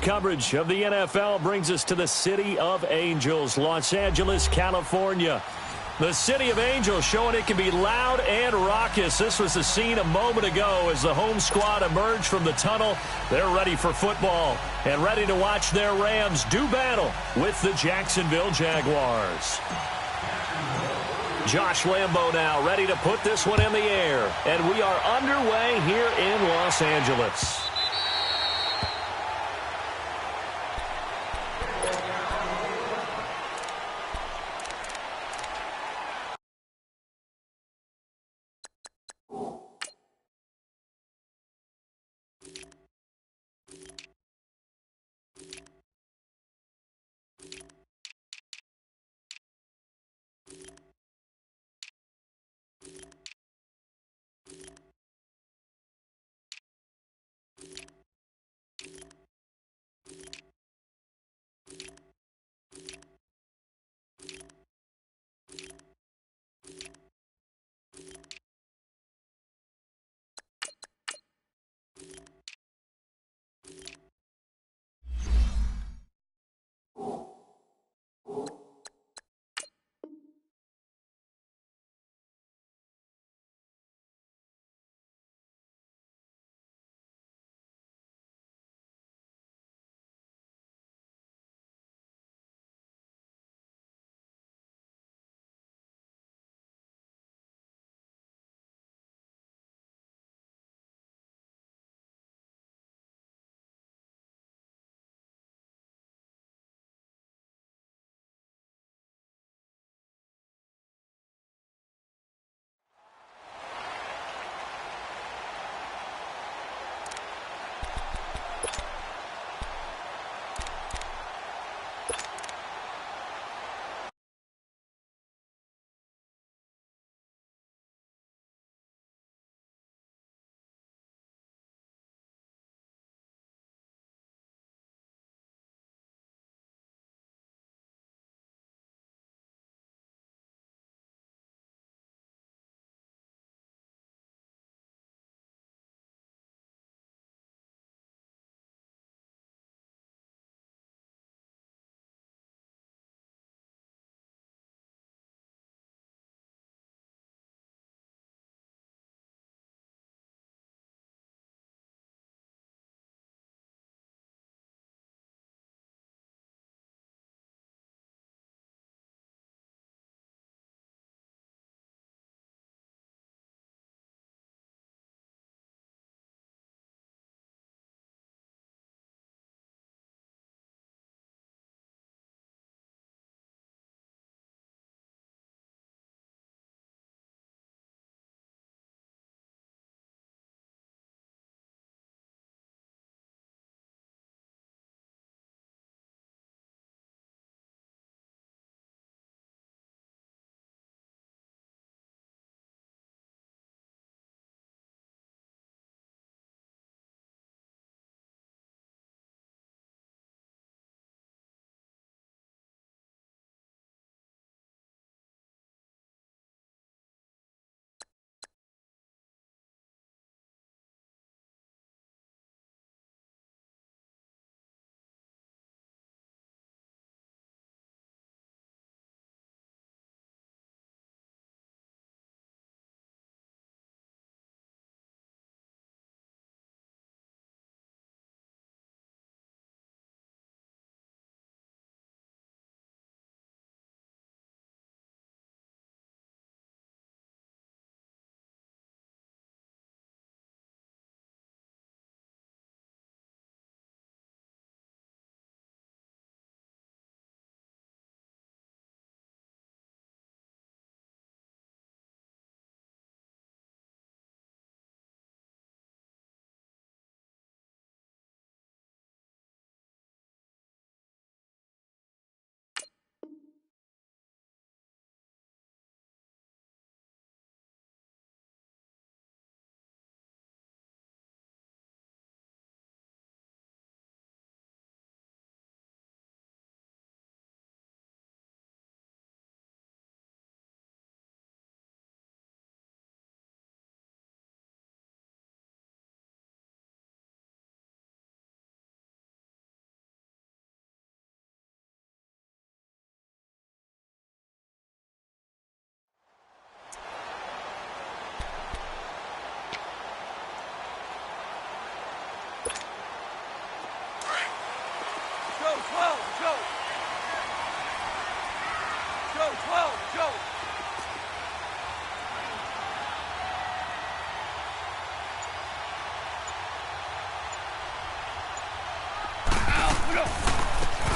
coverage of the NFL brings us to the City of Angels, Los Angeles, California. The City of Angels showing it can be loud and raucous. This was the scene a moment ago as the home squad emerged from the tunnel. They're ready for football and ready to watch their Rams do battle with the Jacksonville Jaguars. Josh Lambo now ready to put this one in the air. And we are underway here in Los Angeles.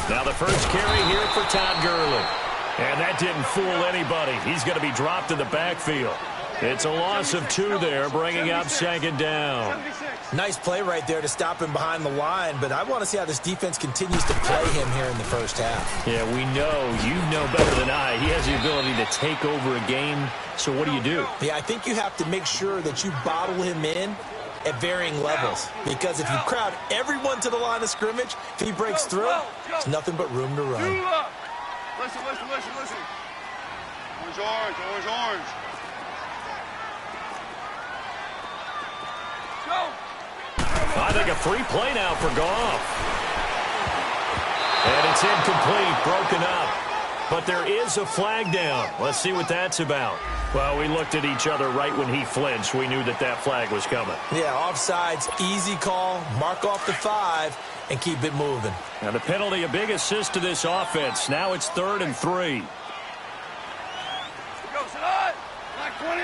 Now the first carry here for Todd Gurley. And that didn't fool anybody. He's going to be dropped in the backfield. It's a loss of 2 there, bringing up second down. Nice play right there to stop him behind the line, but I want to see how this defense continues to play him here in the first half. Yeah, we know. You know better than I. He has the ability to take over a game. So what do? Yeah, I think you have to make sure that you bottle him in at varying levels, because if you crowd everyone to the line of scrimmage, if he breaks through, there's nothing but room to run. Listen. Orange. Go. I think a free play now for Goff. And it's incomplete, broken up. But there is a flag down. Let's see what that's about. Well, we looked at each other right when he flinched. We knew that that flag was coming. Yeah, offsides, easy call, mark off the 5, and keep it moving. And the penalty, a big assist to this offense. Now it's 3rd and 3. Go, sit on. Black 20.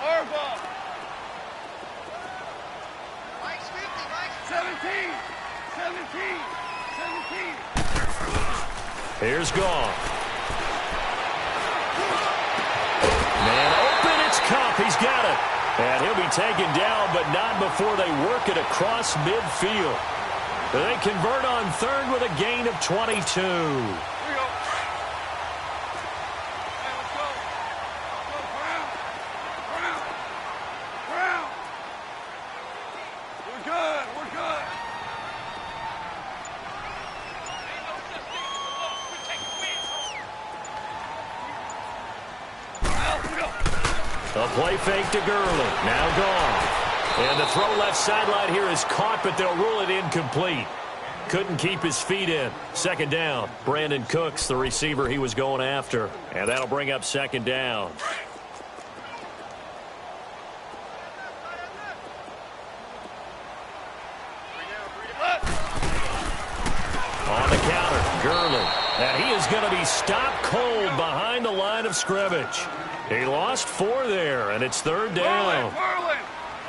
Harbaugh. 17. Here's Goff. Man open, it's Cup. He's got it. And he'll be taken down, but not before they work it across midfield. They convert on 3rd with a gain of 22. A play fake to Gurley. Now Goff. And the throw left sideline here is caught, but they'll rule it incomplete. Couldn't keep his feet in. Second down. Brandon Cooks, the receiver he was going after. And that'll bring up second down. On the counter, Gurley. And he is going to be stopped cold behind the line of scrimmage. He lost 4 there, and it's 3rd down.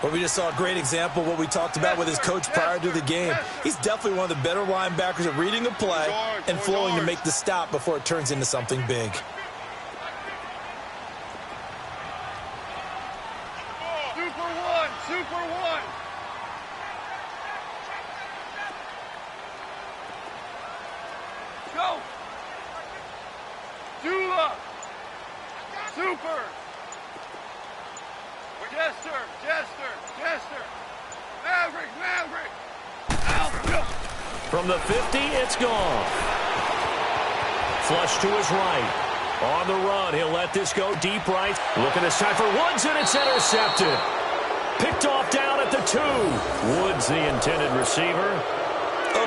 Well, we just saw a great example of what we talked about with his coach prior to the game. He's definitely one of the better linebackers at reading the play and flowing to make the stop before it turns into something big. Super one. Go. Dula. Super. Jester. Maverick. Out. From the 50, it's gone. Flush to his right. On the run, he'll let this go deep right. Looking this time for Woods, and it's intercepted. Picked off down at the 2. Woods, the intended receiver.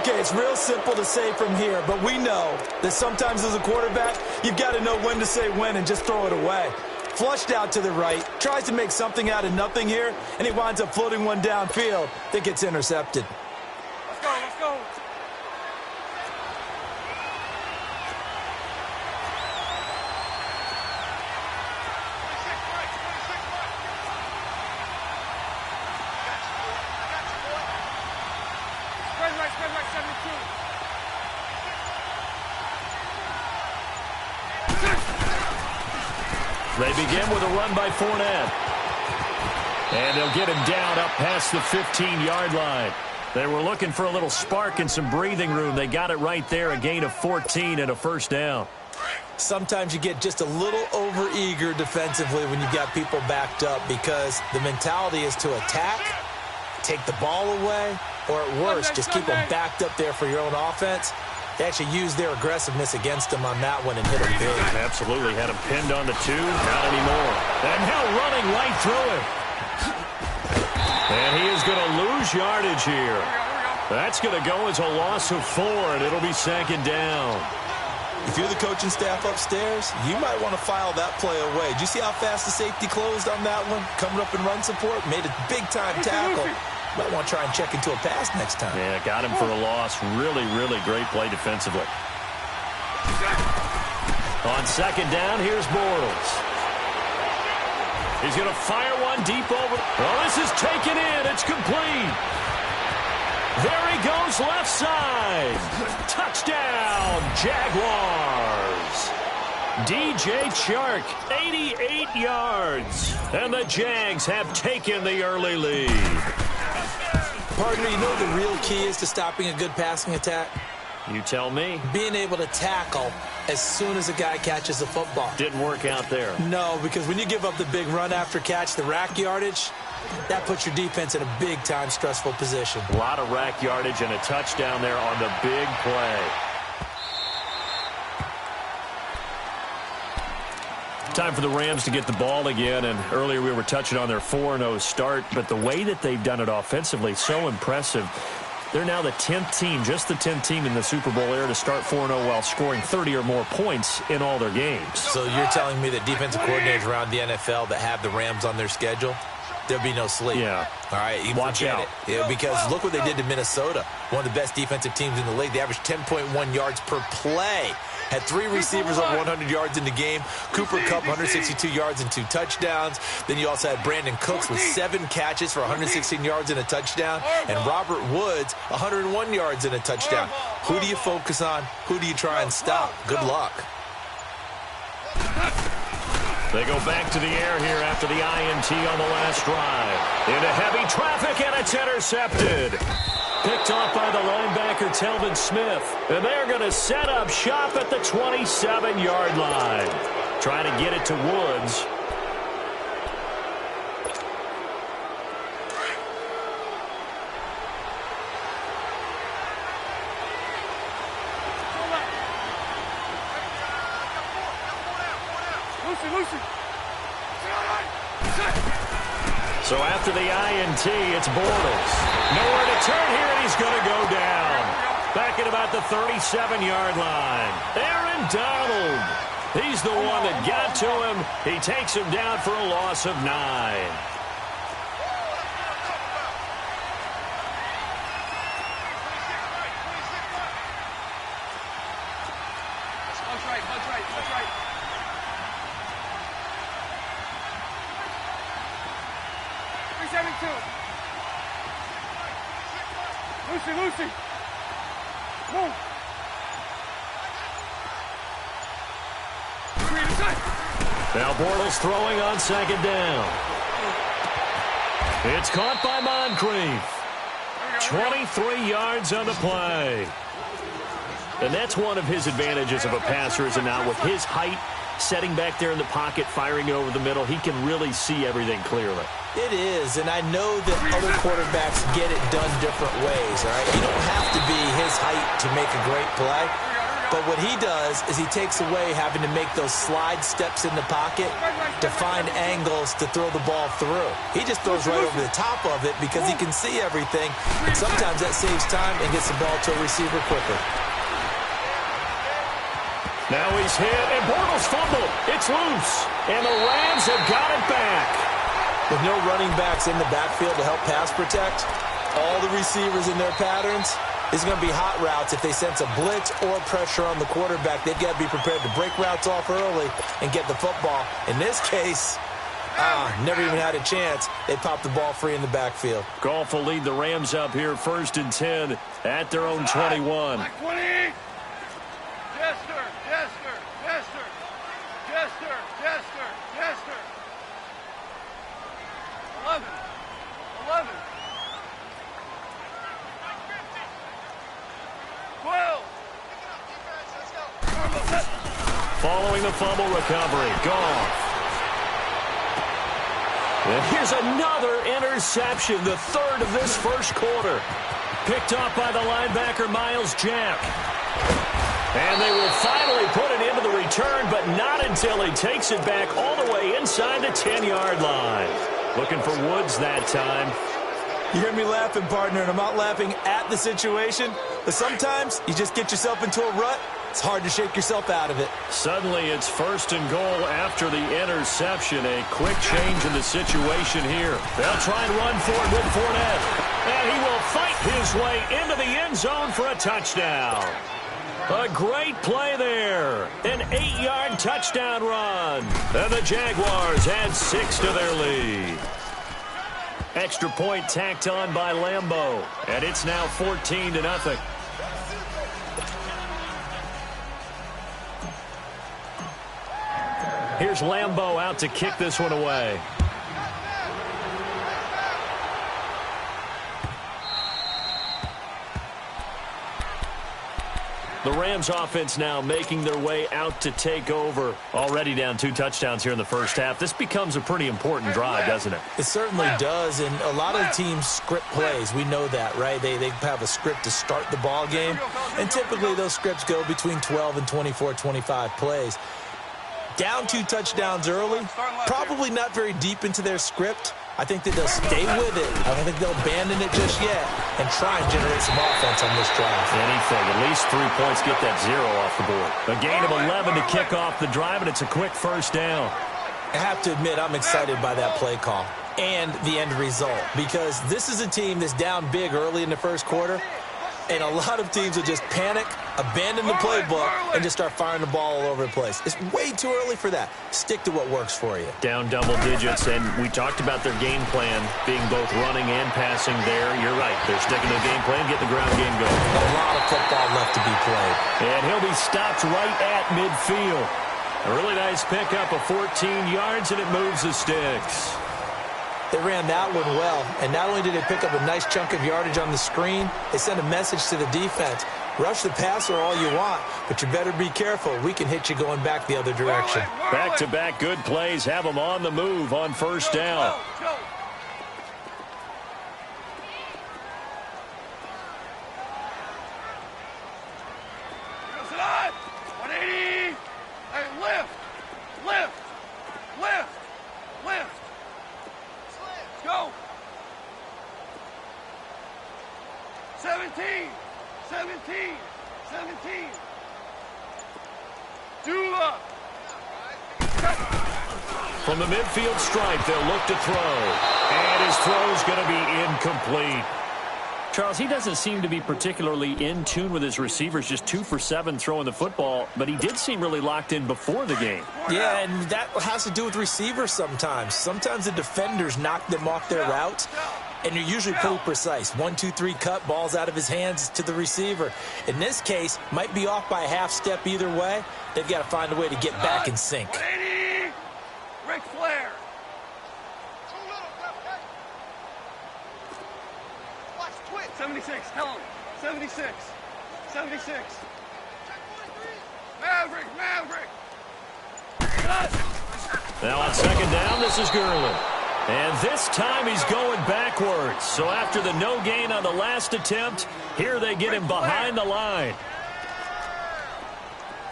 Okay, it's real simple to say from here, but we know that sometimes as a quarterback, you've got to know when to say when and just throw it away. Flushed out to the right, tries to make something out of nothing here, and he winds up floating one downfield that gets intercepted. Let's go. Spread right, 72. They begin with a run by Fournette. And they'll get him down up past the 15-yard line. They were looking for a little spark and some breathing room. They got it right there, a gain of 14 and a first down. Sometimes you get just a little over-eager defensively when you've got people backed up because the mentality is to attack, take the ball away, or at worst, just keep them backed up there for your own offense. They actually used their aggressiveness against him on that one and hit him big. Absolutely. Had him pinned on the 2. Not anymore. And now running right through him. And he is going to lose yardage here. That's going to go as a loss of 4, and it'll be second down. If you're the coaching staff upstairs, you might want to file that play away. Did you see how fast the safety closed on that one? Coming up in run support, made a big-time tackle. Might want to try and check into a pass next time. Yeah, got him for a loss. Really, really great play defensively. On second down, here's Bortles. He's going to fire one deep over. Oh, this is taken in. It's complete. There he goes, left side. Touchdown, Jaguars. DJ Chark, 88 yards. And the Jags have taken the early lead. Partner, you know the real key is to stopping a good passing attack? You tell me. Being able to tackle as soon as a guy catches the football. Didn't work out there. No, because when you give up the big run after catch, the rack yardage, that puts your defense in a big-time stressful position. A lot of rack yardage and a touchdown there on the big play. Time for the Rams to get the ball again, and earlier we were touching on their 4-0 start, but the way that they've done it offensively, so impressive. They're now the 10th team, just the 10th team in the Super Bowl era to start 4-0 while scoring 30 or more points in all their games. So you're telling me that defensive coordinators around the NFL that have the Rams on their schedule, there'll be no sleep? Yeah. All right, you watch out. Yeah, because look what they did to Minnesota, one of the best defensive teams in the league. They averaged 10.1 yards per play. Had 3 receivers over 100 yards in the game. Cooper Kupp, 162 yards and 2 touchdowns. Then you also had Brandon Cooks with 7 catches for 116 yards and a touchdown. And Robert Woods, 101 yards and a touchdown. Who do you focus on? Who do you try and stop? Good luck. They go back to the air here after the INT on the last drive. Into heavy traffic, and it's intercepted. Picked off by the linebacker, Telvin Smith. And they're going to set up shop at the 27-yard line. Trying to get it to Woods. So after the INT, it's Bortles. Nowhere to turn here, and he's going to go down. Back at about the 37-yard line. Aaron Donald. He's the one that got to him. He takes him down for a loss of 9. Lucy. Move. Now Bortles throwing on second down. It's caught by Moncrief. 23 yards on the play. And that's one of his advantages of a passer, is not with his height, setting back there in the pocket, firing over the middle. He can really see everything clearly. It is, and I know that other quarterbacks get it done different ways, all right? You don't have to be his height to make a great play, but what he does is he takes away having to make those slide steps in the pocket to find angles to throw the ball through. He just throws right over the top of it because he can see everything, and sometimes that saves time and gets the ball to a receiver quicker. Now he's hit, and Bortles fumbled. It's loose, and the Rams have got it back. With no running backs in the backfield to help pass protect, all the receivers in their patterns, it's going to be hot routes. If they sense a blitz or pressure on the quarterback, they've got to be prepared to break routes off early and get the football. In this case, never even had a chance. They popped the ball free in the backfield. Goff will lead the Rams up here, 1st and 10 at their own 21. 20. Jester. 11. Following the fumble recovery, Goff. And here's another interception, the 3rd of this first quarter. Picked off by the linebacker, Miles Jack. And they will finally put it into the return, but not until he takes it back all the way inside the 10-yard line. Looking for Woods that time. You hear me laughing, partner, and I'm not laughing at the situation, but sometimes you just get yourself into a rut. It's hard to shake yourself out of it. Suddenly it's 1st and goal after the interception. A quick change in the situation here. They'll try and run for it with Fournette. his way into the end zone for a touchdown. A great play there. An 8-yard touchdown run. And the Jaguars add 6 to their lead. Extra point tacked on by Lambeau. And it's now 14-0. Here's Lambeau out to kick this one away. The Rams offense now making their way out to take over. Already down 2 touchdowns here in the first half. This becomes a pretty important drive, doesn't it? It certainly does, and a lot of the teams script plays. We know that, right? They have a script to start the ball game, and typically those scripts go between 12 and 24, 25 plays. Down 2 touchdowns early, probably not very deep into their script. I think that they'll stay with it. I don't think they'll abandon it just yet and try and generate some offense on this drive. Anything. At least 3 points, get that 0 off the board. A gain of 11 to kick off the drive, and it's a quick first down. I have to admit, I'm excited by that play call and the end result, because this is a team that's down big early in the first quarter, and a lot of teams will just panic, abandon the playbook, and just start firing the ball all over the place. It's way too early for that. Stick to what works for you. Down double digits, and we talked about their game plan being both running and passing there. You're right. They're sticking to the game plan, getting the ground game going. A lot of football left to be played. And he'll be stopped right at midfield. A really nice pickup of 14 yards, and it moves the sticks. They ran that one well, and not only did they pick up a nice chunk of yardage on the screen, they sent a message to the defense. Rush the passer all you want, but you better be careful. We can hit you going back the other direction. Back-to-back good plays have them on the move on first down. Go! 17! 17! 17! Dula! From the midfield stripe, they'll look to throw. And his throw's going to be incomplete. Charles, he doesn't seem to be particularly in tune with his receivers, just 2 for 7 throwing the football, but he did seem really locked in before the game. Yeah, and that has to do with receivers sometimes. Sometimes the defenders knock them off their routes, and they're usually pretty precise. 1, 2, 3 cut, balls out of his hands to the receiver. In this case, might be off by a half step either way. They've got to find a way to get back in sync. 180! Ric Flair! 76, tell him. 76. 76. Maverick, Maverick. Now on second down, this is Gurley. And this time he's going backwards. So after the no gain on the last attempt, here they get him behind the line.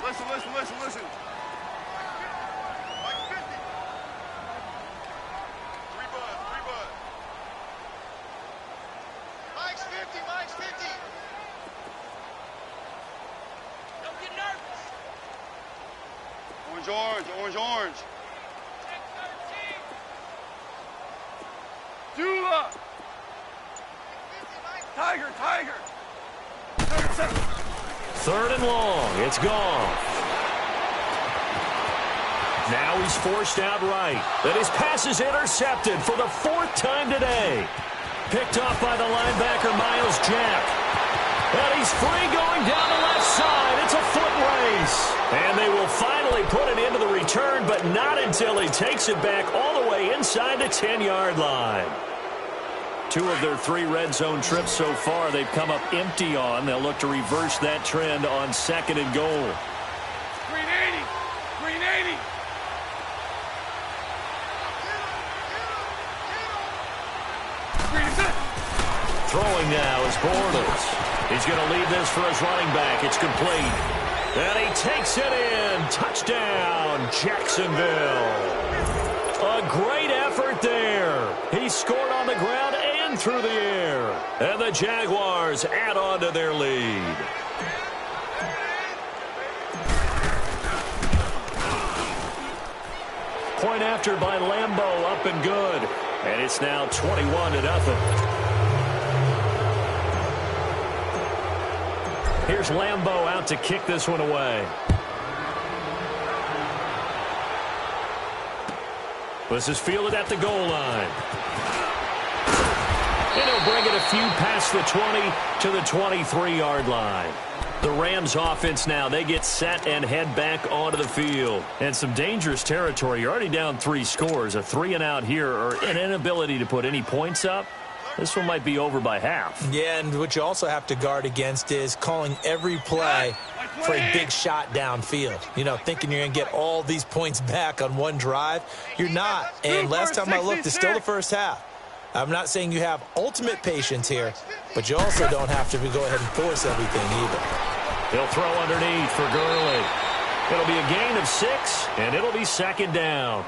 Listen, listen, listen, listen. Orange, orange, orange. Dula. Tiger, Tiger. Third and long. It's gone. Now he's forced out right. But his pass is intercepted for the 4th time today. Picked off by the linebacker, Miles Jack. And he's free going down the left side. It's a foot race. And they will finally put it into the return, but not until he takes it back all the way inside the 10-yard line. 2 of their 3 red zone trips so far they've come up empty on. They'll look to reverse that trend on 2nd and goal. Green 80. Green 80. Green is it. Throwing now is Bortles. He's going to lead this for his running back. It's complete. And he takes it in. Touchdown, Jacksonville. A great effort there. He scored on the ground and through the air. And the Jaguars add on to their lead. Point after by Lambeau, up and good. And it's now 21-0. Here's Lambeau out to kick this one away. This is fielded at the goal line. And he'll bring it a few past the 20 to the 23-yard line. The Rams offense now, they get set and head back onto the field. And some dangerous territory. You're already down 3 scores. A 3-and-out here or an inability to put any points up. This one might be over by half. Yeah, and what you also have to guard against is calling every play for a big shot downfield. You know, thinking you're going to get all these points back on one drive. You're not. And last time I looked, it's still the first half. I'm not saying you have ultimate patience here, but you also don't have to go ahead and force everything either. He'll throw underneath for Gurley. It'll be a gain of 6, and it'll be 2nd down.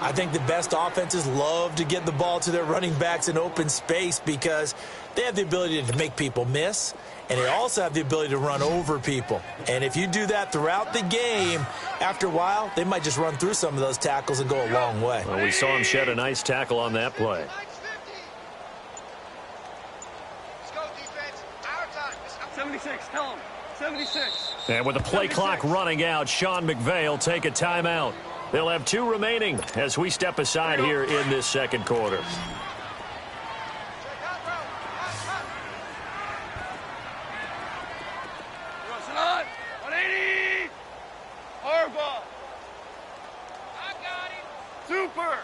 I think the best offenses love to get the ball to their running backs in open space because they have the ability to make people miss, and they also have the ability to run over people. And if you do that throughout the game, after a while, they might just run through some of those tackles and go a long way. Well, we saw him shed a nice tackle on that play. 76, tell him. 76. And with the play clock running out, Sean McVay will take a timeout. They'll have 2 remaining as we step aside here in this second quarter. Crossing on. 180. Harbaugh. I got him. Super.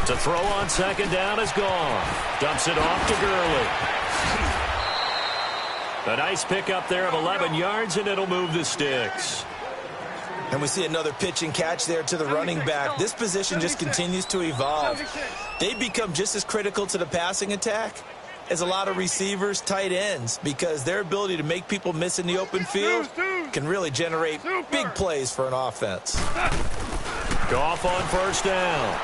To throw on 2nd down is gone. Dumps it off to Gurley. A nice pickup there of 11 yards, and it'll move the sticks. And we see another pitch and catch there to the running back. This position just continues to evolve. They become just as critical to the passing attack as a lot of receivers, tight ends, because their ability to make people miss in the open field can really generate big plays for an offense. Goff on 1st down.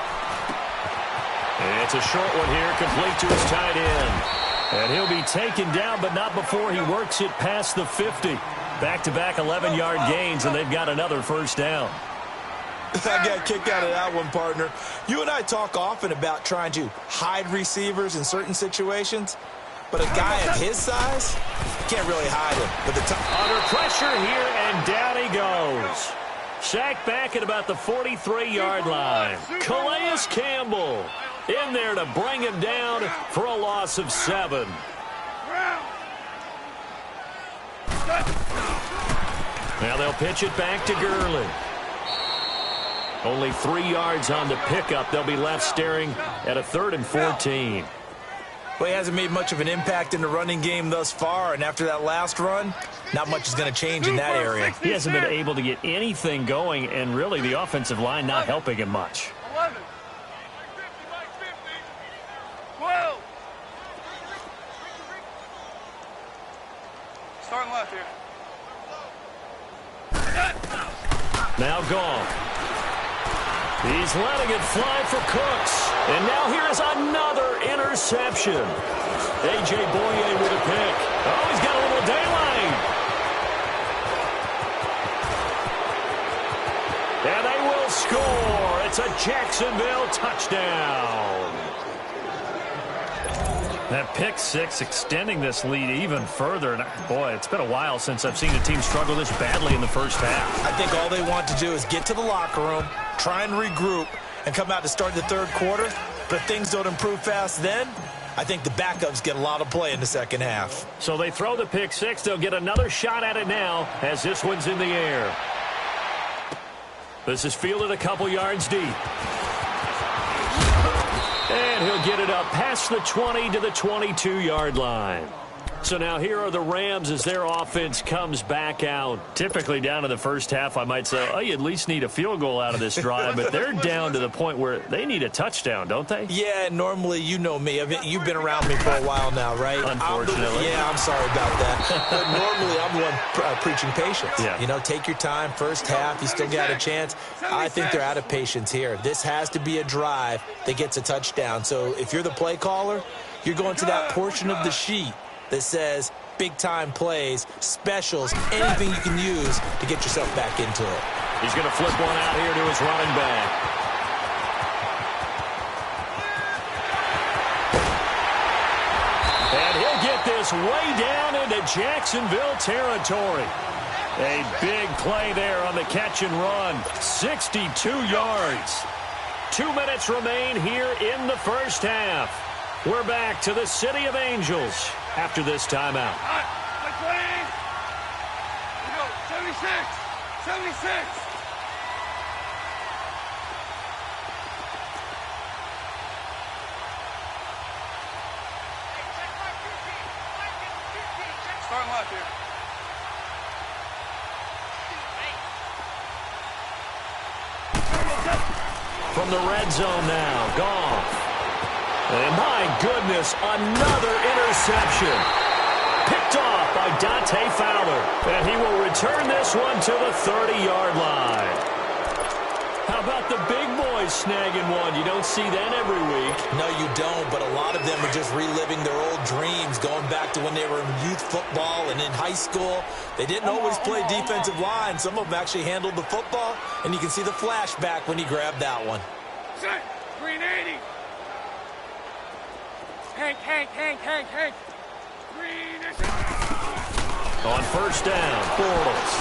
And it's a short one here, complete to his tight end. And he'll be taken down, but not before he works it past the 50. Back-to-back 11-yard gains, and they've got another 1st down. I got a kick out of that one, partner. You and I talk often about trying to hide receivers in certain situations, but a guy of his size can't really hide him. With the under pressure here, and down he goes. Sacked back at about the 43-yard line. Calais Campbell in there to bring him down for a loss of 7. Now they'll pitch it back to Gurley. Only 3 yards on the pickup. They'll be left staring at a 3rd and 14. Well, he hasn't made much of an impact in the running game thus far, and after that last run, not much is going to change in that area. He hasn't been able to get anything going, and really the offensive line not helping him much. 11. 12. Starting left here. Now Goff. He's letting it fly for Cooks. And now here's another interception. A.J. Boye with a pick. Oh, he's got a little daylight. And they will score. It's a Jacksonville touchdown. That pick 6 extending this lead even further. And boy, it's been a while since I've seen a team struggle this badly in the first half. I think all they want to do is get to the locker room, try and regroup, and come out to start the 3rd quarter. But if things don't improve fast then, I think the backups get a lot of play in the second half. So they throw the pick 6. They'll get another shot at it now as this one's in the air. This is fielded a couple yards deep. And he'll get it up past the 20 to the 22-yard line. So now here are the Rams as their offense comes back out. Typically down to the first half, I might say, oh, you at least need a field goal out of this drive. But they're down to the point where they need a touchdown, don't they? Yeah, normally, you know me. You've been around me for a while now, right? Unfortunately. I'm sorry about that. But normally, I'm the one preaching patience. Yeah. You know, take your time. First half, you still got a chance. I think they're out of patience here. This has to be a drive that gets a touchdown. So if you're the play caller, you're going to that portion of the sheet that says big-time plays, specials, anything you can use to get yourself back into it. He's going to flip one out here to his running back. And he'll get this way down into Jacksonville territory. A big play there on the catch and run. 62 yards. 2 minutes remain here in the first half. We're back to the City of Angels after this timeout. All right, let's play. We go, 76, 76. Starting left here. From the red zone now, Goff. And my goodness, another interception. Picked off by Dante Fowler. And he will return this one to the 30-yard line. How about the big boys snagging one? You don't see that every week. No, you don't, but a lot of them are just reliving their old dreams, going back to when they were in youth football and in high school. They didn't always play defensive line. Some of them actually handled the football, and you can see the flashback when he grabbed that one. Set. Green 80. Hank. Green is On first down, Bortles.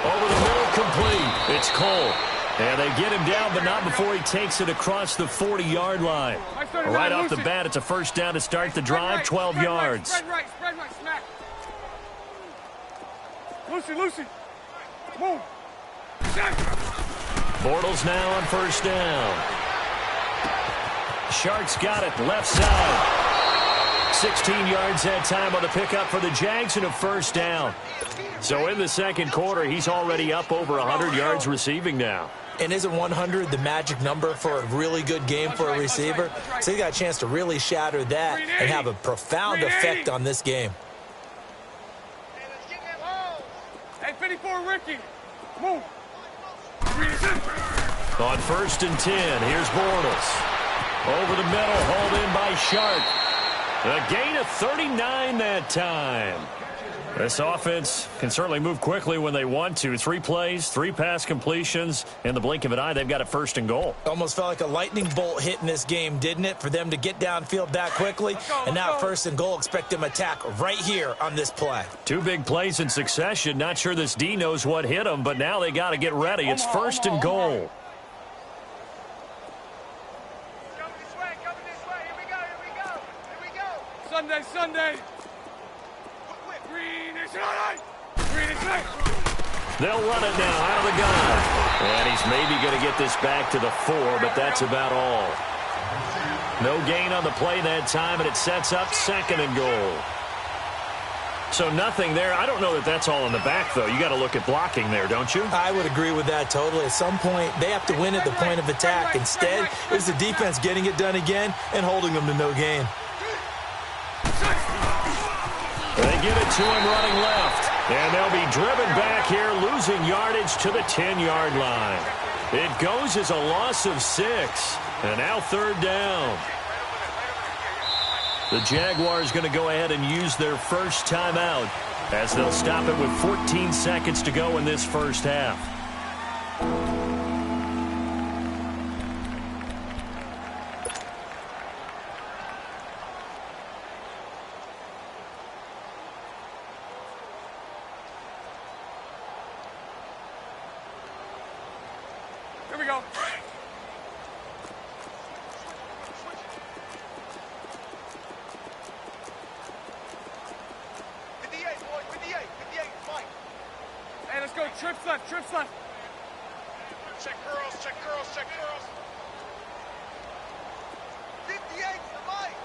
Over the middle, complete. It's Cole. And they get him down, but not before he takes it across the 40-yard line. Right off the bat, it's a first down to start the drive, 12 yards. Spread right, smack. Lucy. Move. Set. Bortles now on first down. Shark's got it, left side. 16 yards that time on the pickup for the Jags and a first down. So in the second quarter, he's already up over 100 yards receiving now. And isn't 100 the magic number for a really good game for a receiver? So he got a chance to really shatter that and have a profound effect on this game. Hey, 54, Ricky. Move. On first and 10, here's Bortles. Over the middle, hauled in by Shark. A gain of 39 that time. This offense can certainly move quickly when they want to. 3 plays, 3 pass completions. In the blink of an eye, they've got a first and goal. Almost felt like a lightning bolt hit in this game, didn't it? For them to get downfield that quickly. And now first and goal, expect them to attack right here on this play. 2 big plays in succession. Not sure this D knows what hit them, but now they got to get ready. It's first and goal. Sunday. Green is right. They'll run it now out of the gun. And he's maybe going to get this back to the 4, but that's about all. No gain on the play that time, and it sets up second and goal. So nothing there. I don't know that that's all in the back, though. You got to look at blocking there, don't you? I would agree with that totally. At some point, they have to win at the point of attack. Instead, it was the defense getting it done again and holding them to no gain. They give it to him running left. And they'll be driven back here, losing yardage to the 10-yard line. It goes as a loss of 6. And now third down. The Jaguars going to go ahead and use their first timeout as they'll stop it with 14 seconds to go in this first half. Here we go. Hey, let's go. Trips left. Check curls. 58's the mic.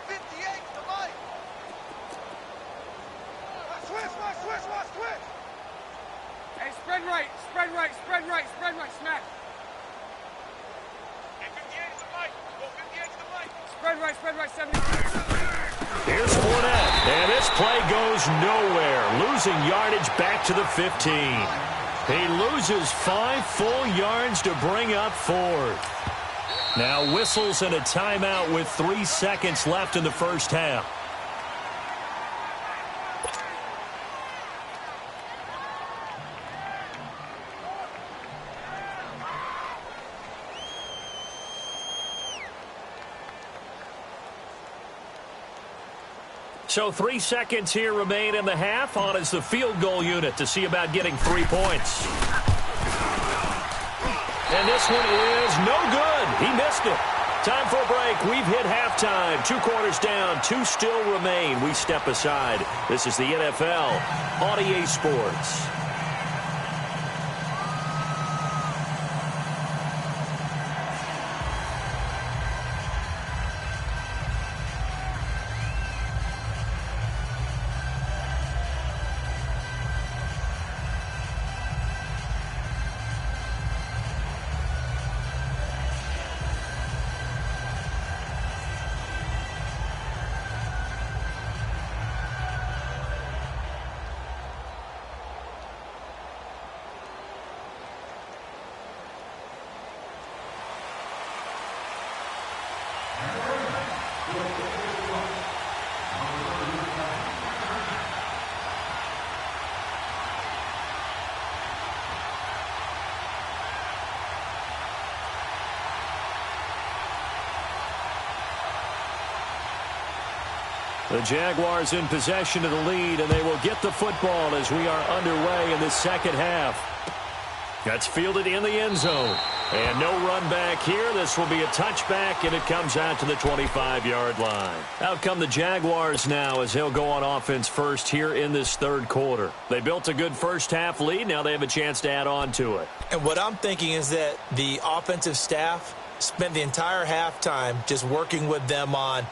58's the mic. Switch. Hey, spread right. Smack. Hey, 58's the mic. Go 58's the mic. Spread right. 70. Here's Fournette, and this play goes nowhere, losing yardage back to the 15. He loses 5 full yards to bring up fourth. Now whistles and a timeout with 3 seconds left in the first half. So 3 seconds here remain in the half. On is the field goal unit to see about getting 3 points. And this one is no good. He missed it. Time for a break. We've hit halftime. 2 quarters down. 2 still remain. We step aside. This is the NFL on EA Sports. The Jaguars in possession of the lead, and they will get the football as we are underway in the second half. That's fielded in the end zone. And no run back here. This will be a touchback, and it comes out to the 25-yard line. Out come the Jaguars now as they'll go on offense first here in this third quarter. They built a good first-half lead. Now they have a chance to add on to it. And what I'm thinking is that the offensive staff spent the entire halftime just working with them on